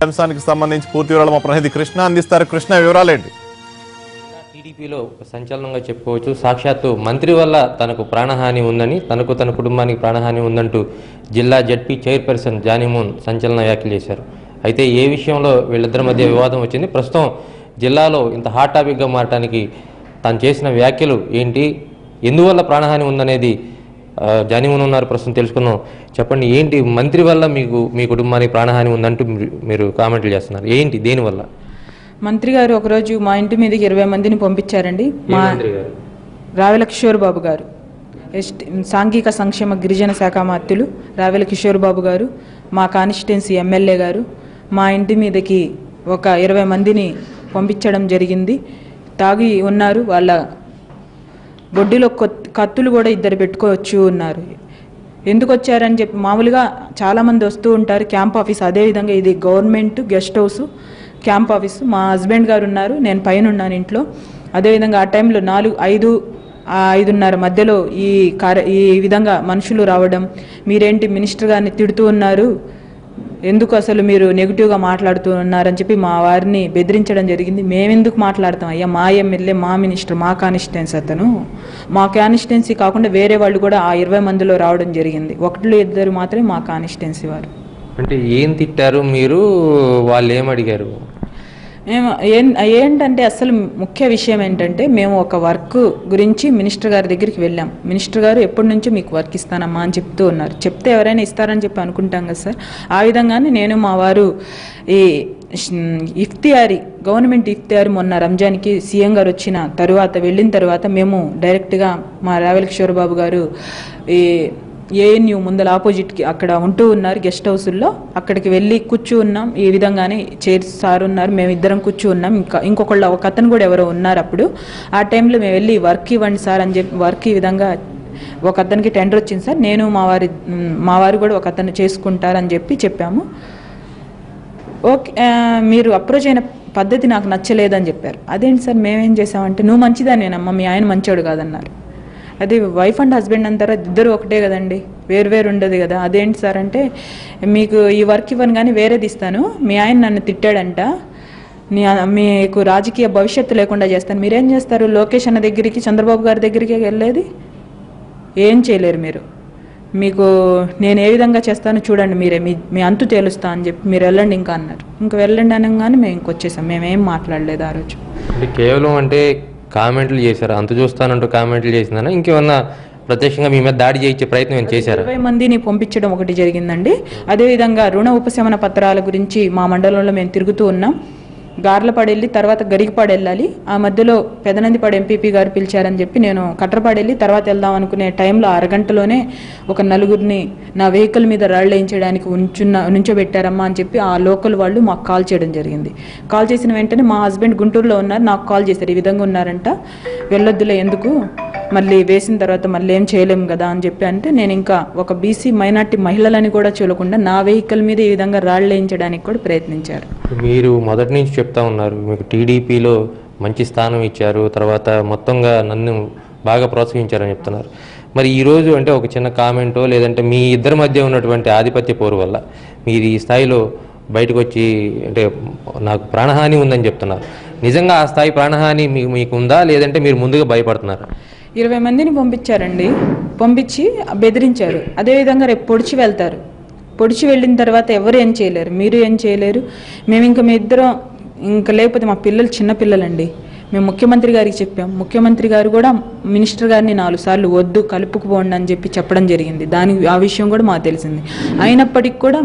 అంశానికి సంబంధించి పూర్తి వివరాలు మా ప్రతినిధి కృష్ణ అందిస్తారు. కృష్ణ, వివరాలేంటి? టీడీపీలో సంచలనంగా చెప్పుకోవచ్చు. సాక్షాత్తు మంత్రి వల్ల తనకు ప్రాణహాని ఉందని, తన కుటుంబానికి ప్రాణహాని ఉందంటూ జిల్లా జడ్పీ చైర్పర్సన్ జానీమూన్ సంచలన వ్యాఖ్యలు చేశారు. అయితే ఏ విషయంలో వీళ్ళిద్దరి మధ్య వివాదం వచ్చింది, ప్రస్తుతం జిల్లాలో ఇంత హాట్ టాపిక్గా మారడానికి తను చేసిన వ్యాఖ్యలు ఏంటి, ఎందువల్ల ప్రాణహాని ఉందనేది జానీమూన్ ఉన్నారు, ప్రస్తుతం తెలుసుకున్నాం. చెప్పండి, ఏంటి మంత్రి వల్ల మీ కుటుంబానికి ప్రాణహాని ఉందంటూ మీరు కామెంట్లు చేస్తున్నారు, ఏంటి, దేనివల్ల? మంత్రి గారు ఒకరోజు మా ఇంటి మీదకి 20 మందిని పంపించారండి. మా రావెల కిషోర్ బాబు గారు, సాంఘిక సంక్షేమ గిరిజన శాఖ మంత్రులు రావెల కిషోర్ బాబు గారు, మా కాన్స్టిట్యున్సీ ఎమ్మెల్యే గారు మా ఇంటి మీదకి ఒక 20 మందిని పంపించడం జరిగింది. తాగి ఉన్నారు, వాళ్ళ బొడ్డులో కత్తులు కూడా 2 పెట్టుకోవచ్చు ఉన్నారు. ఎందుకు వచ్చారని చెప్పి మామూలుగా చాలామంది వస్తూ ఉంటారు క్యాంప్ ఆఫీస్. అదేవిధంగా ఇది government guest house camp office. మా హస్బెండ్ గారు ఉన్నారు, నేను పైన ఉన్నాను ఇంట్లో. అదేవిధంగా ఆ టైంలో 5:30 మధ్యలో ఈ విధంగా మనుషులు రావడం, మీరేంటి మినిస్టర్ గారిని తిడుతూ ఉన్నారు, ఎందుకు అసలు మీరు నెగిటివ్గా మాట్లాడుతూ ఉన్నారని చెప్పి మా వారిని బెదిరించడం జరిగింది. మేమెందుకు మాట్లాడతాం అయ్యా, మా ఎమ్మెల్యే, మా మినిస్టర్, మా కాన్స్టిట్యున్సీ అతను. మా కాన్స్టిట్యున్సీ కాకుండా వేరే వాళ్ళు కూడా ఆ 20 మందిలో రావడం జరిగింది. 1-2 మాత్రమే మా కాన్స్టిట్యున్సీ వారు. అంటే ఏం తిట్టారు మీరు, వాళ్ళు ఏమడిగారు? ఏంటంటే అసలు ముఖ్య విషయం ఏంటంటే, మేము ఒక వర్క్ గురించి మినిస్టర్ గారి దగ్గరికి వెళ్ళాం. మినిస్టర్ గారు ఎప్పటి నుంచో మీకు వర్క్ ఇస్తానమ్మా అని చెప్తూ ఉన్నారు. చెప్తే ఎవరైనా ఇస్తారని చెప్పి అనుకుంటాం కదా సార్. ఆ విధంగానే నేను మా వారు ఈ ఇఫ్తియారీ, గవర్నమెంట్ ఇఫ్తియారీ మొన్న రంజాన్కి సీఎం గారు వెళ్ళిన తర్వాత మేము డైరెక్ట్గా మా రావెల కిషోర్ బాబు గారు ఈ ఏఎన్యూ ముందల ఆపోజిట్కి అక్కడ ఉంటూ ఉన్నారు గెస్ట్ హౌస్లో, అక్కడికి వెళ్ళి ఉన్నాం. ఈ విధంగానే చైర్ సార్ ఉన్నారు, మేమిద్దరం ఉన్నాం. ఒక అతను కూడా ఎవరో ఉన్నారు. అప్పుడు ఆ టైంలో మేము వెళ్ళి వర్క్ ఇవ్వండి సార్ అని చెప్పి, వర్క్ ఈ విధంగా ఒక అతనికి టెండర్ వచ్చింది సార్, నేను మా వారు కూడా ఒక అతను చేసుకుంటారని చెప్పాము. ఓకే, మీరు అప్రోచ్ అయిన పద్ధతి నాకు నచ్చలేదని చెప్పారు. అదేంటి సార్, మేమేం చేసామంటే, నువ్వు మంచిదానేనమ్మా, మీ ఆయన మంచోడు కాదన్నారు. అది వైఫ్ అండ్ హస్బెండ్ అంటారా, ఇద్దరు ఒకటే కదండి, వేరు ఉండదు కదా. అదేంటి సార్ అంటే, మీకు ఈ వర్క్ ఇవ్వను కానీ వేరేది ఇస్తాను, మీ ఆయన నన్ను తిట్టాడంట, మీకు రాజకీయ భవిష్యత్తు లేకుండా చేస్తాను. మీరేం చేస్తారు, లోకేష్ అన్న దగ్గరికి, చంద్రబాబు గారి దగ్గరికి వెళ్ళేది ఏం చేయలేరు మీరు, మీకు నేను ఏ విధంగా చేస్తానో చూడండి, మీరే మీ అంతు తేలుస్తా అని చెప్పి మీరు వెళ్ళండి ఇంకా అన్నారు. ఇంకా వెళ్ళండి అనగానే మేము ఇంకొచ్చేసాం, మేమేం మాట్లాడలేదు ఆ రోజు. కేవలం అంటే కామెంట్లు చేశారు, అంత చూస్తానంటూ కామెంట్లు చేసిందన్నా ఇంకేమన్నా ప్రత్యక్షంగా మీ మీద దాడి చేయించే ప్రయత్నం చేశారు? 20 మందిని పంపించడం ఒకటి జరిగిందండి. అదేవిధంగా రుణ ఉపశమన పత్రాల గురించి మా మండలంలో మేము తిరుగుతూ ఉన్నాం. గార్లపాడు వెళ్ళి తర్వాత గరికపాడు వెళ్ళాలి. ఆ మధ్యలో పెదనందిపాడు ఎంపీపీ గారు పిలిచారని చెప్పి నేను కట్రపాడు వెళ్ళి తర్వాత వెళ్దాం అనుకునే టైంలో 1/2 గంటలోనే ఒక 4గురిని నా వెహికల్ మీద రాళ్ళు వేయించడానికి నుంచోబెట్టారమ్మా అని చెప్పి ఆ లోకల్ వాళ్ళు మాకు కాల్ చేయడం జరిగింది. కాల్ చేసిన వెంటనే మా హస్బెండ్ గుంటూరులో ఉన్నారు, నాకు కాల్ చేశారు, ఈ విధంగా ఉన్నారంట, వెళ్ళొద్దులే ఎందుకు, మళ్ళీ వేసిన తర్వాత మళ్ళీ ఏం చేయలేము కదా అని చెప్పి అంటే, నేను ఇంకా ఒక బీసీ మైనార్టీ మహిళలని కూడా చూడకుండా నా వెహికల్ మీద ఈ విధంగా రాళ్ళు వేయించడానికి కూడా ప్రయత్నించారు. మీరు మొదటి నుంచి చెప్తా ఉన్నారు, మీకు టీడీపీలో మంచి స్థానం ఇచ్చారు, తర్వాత మొత్తంగా నన్ను బాగా ప్రోత్సహించారని చెప్తున్నారు. మరి ఈరోజు అంటే ఒక చిన్న కామెంటో లేదంటే మీ ఇద్దరి మధ్య ఉన్నటువంటి ఆధిపత్య పోరు వల్ల మీరు ఈ స్థాయిలో బయటకు వచ్చి అంటే నాకు ప్రాణహాని ఉందని చెప్తున్నారు. నిజంగా ఆ స్థాయి ప్రాణహాని మీకు ఉందా, లేదంటే మీరు ముందుగా భయపడుతున్నారా? 20 మందిని పంపించారండి, పంపించి బెదిరించారు. అదేవిధంగా రేపు పొడిచి వెళ్ళిన తర్వాత ఎవరు ఏం చేయలేరు, మీరు ఏం చేయలేరు. మేము మీ ఇద్దరం ఇంకా లేకపోతే మా పిల్లలు చిన్న పిల్లలండి, మేము ముఖ్యమంత్రి గారికి చెప్పాం. ముఖ్యమంత్రి గారు కూడా మినిస్టర్ గారిని 4 సార్లు వద్దు కలుపుకుపోండి అని చెప్పడం జరిగింది. ఆ విషయం కూడా మాకు తెలిసింది. అయినప్పటికీ కూడా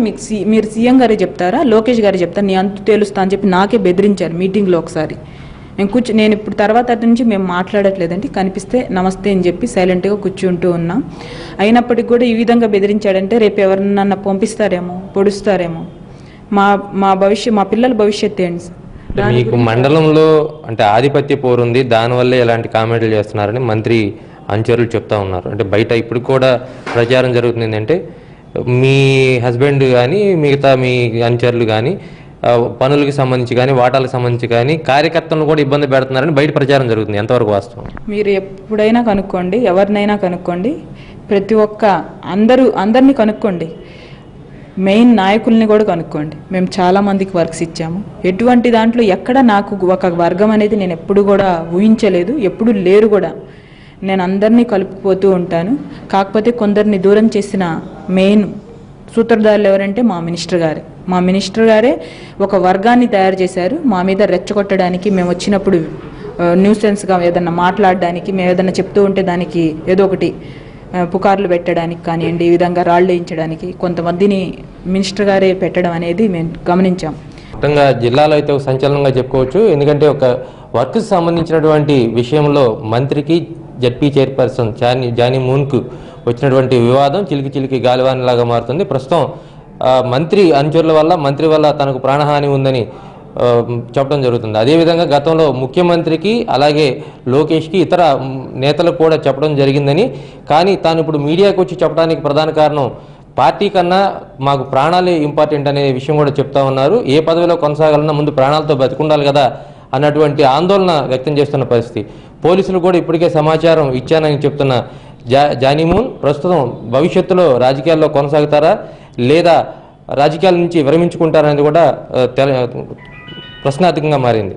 మీరు సీఎం గారే చెప్తారా, లోకేష్ గారు చెప్తారా, నీ అంతు తేలుస్తా అని చెప్పి నాకే బెదిరించారు మీటింగ్లో ఒకసారి. నేను ఇప్పుడు తర్వాత అటు నుంచి మేము మాట్లాడట్లేదండి, కనిపిస్తే నమస్తే అని చెప్పి సైలెంట్గా కూర్చుంటూ ఉన్నాం. అయినప్పటికీ కూడా ఈ విధంగా బెదిరించాడంటే రేపు ఎవరినన్నా పంపిస్తారేమో, పొడుస్తారేమో, మా పిల్లల భవిష్యత్తు ఏంటి సార్. మీకు మండలంలో అంటే ఆధిపత్య పోరుంది, దానివల్లే ఎలాంటి కామెంట్లు చేస్తున్నారని మంత్రి అనుచరులు చెప్తా ఉన్నారు. అంటే బయట ఇప్పుడు కూడా ప్రచారం జరుగుతుంది అంటే మీ హస్బెండ్ కానీ మిగతా మీ అనుచరులు కానీ పనులకు సంబంధించి కానీ వాటాలకు సంబంధించి కానీ కార్యకర్తలను కూడా ఇబ్బంది పెడుతున్నారని బయట ప్రచారం జరుగుతుంది. ఎంతవరకు వాస్తవం? మీరు ఎప్పుడైనా కనుక్కోండి, ఎవరినైనా కనుక్కోండి, ప్రతి ఒక్క అందరినీ కనుక్కోండి. మెయిన్ నాయకుల్ని కూడా కనుక్కోండి. మేము చాలామందికి వర్క్స్ ఇచ్చాము. ఎటువంటి దాంట్లో ఎక్కడ నాకు ఒక వర్గం అనేది నేను ఎప్పుడు కూడా ఊహించలేదు, ఎప్పుడు లేరు కూడా. నేను అందరినీ కలుపుకుపోతూ ఉంటాను. కాకపోతే కొందరిని దూరం చేసిన మెయిన్ సూత్రధారులు ఎవరంటే మా మినిస్టర్ గారే ఒక వర్గాన్ని తయారు చేశారు. మా మీద రెచ్చగొట్టడానికి, మేము వచ్చినప్పుడు న్యూసెన్స్గా ఏదన్నా మాట్లాడడానికి, మేము ఏదన్నా చెప్తూ ఉంటే దానికి ఏదో ఒకటి పుకార్లు పెట్టడానికి కానివ్వండి, ఈ విధంగా రాళ్ళు వేయించడానికి కొంతమందిని మినిస్టర్ గారే పెట్టడం అనేది మేము గమనించాం. మొత్తంగా జిల్లాలో అయితే ఒక సంచలనంగా చెప్పుకోవచ్చు. ఎందుకంటే ఒక వర్క్కి సంబంధించినటువంటి విషయంలో మంత్రికి జడ్పీ చైర్పర్సన్ జానీ మూన్కు వచ్చినటువంటి వివాదం చిలికి గాలివానలాగా మారుతుంది. ప్రస్తుతం మంత్రి అనుచరుల వల్ల, మంత్రి వల్ల తనకు ప్రాణహాని ఉందని చెప్పడం జరుగుతుంది. అదేవిధంగా గతంలో ముఖ్యమంత్రికి అలాగే లోకేష్కి ఇతర నేతలకు కూడా చెప్పడం జరిగిందని, కానీ తాను ఇప్పుడు మీడియాకు వచ్చి చెప్పడానికి ప్రధాన కారణం పార్టీ కన్నా మాకు ప్రాణాలే ఇంపార్టెంట్ అనే విషయం కూడా చెప్తా ఉన్నారు. ఏ పదవిలో కొనసాగాలన్నా ముందు ప్రాణాలతో బతికుండాలి కదా అన్నటువంటి ఆందోళన వ్యక్తం చేస్తున్న పరిస్థితి. పోలీసులు కూడా ఇప్పటికే సమాచారం ఇచ్చానని చెప్తున్న జానీ మూన్ ప్రస్తుతం భవిష్యత్తులో రాజకీయాల్లో కొనసాగుతారా లేదా రాజకీయాల నుంచి విరమించుకుంటారనేది కూడా ప్రశ్నార్థకంగా మారింది.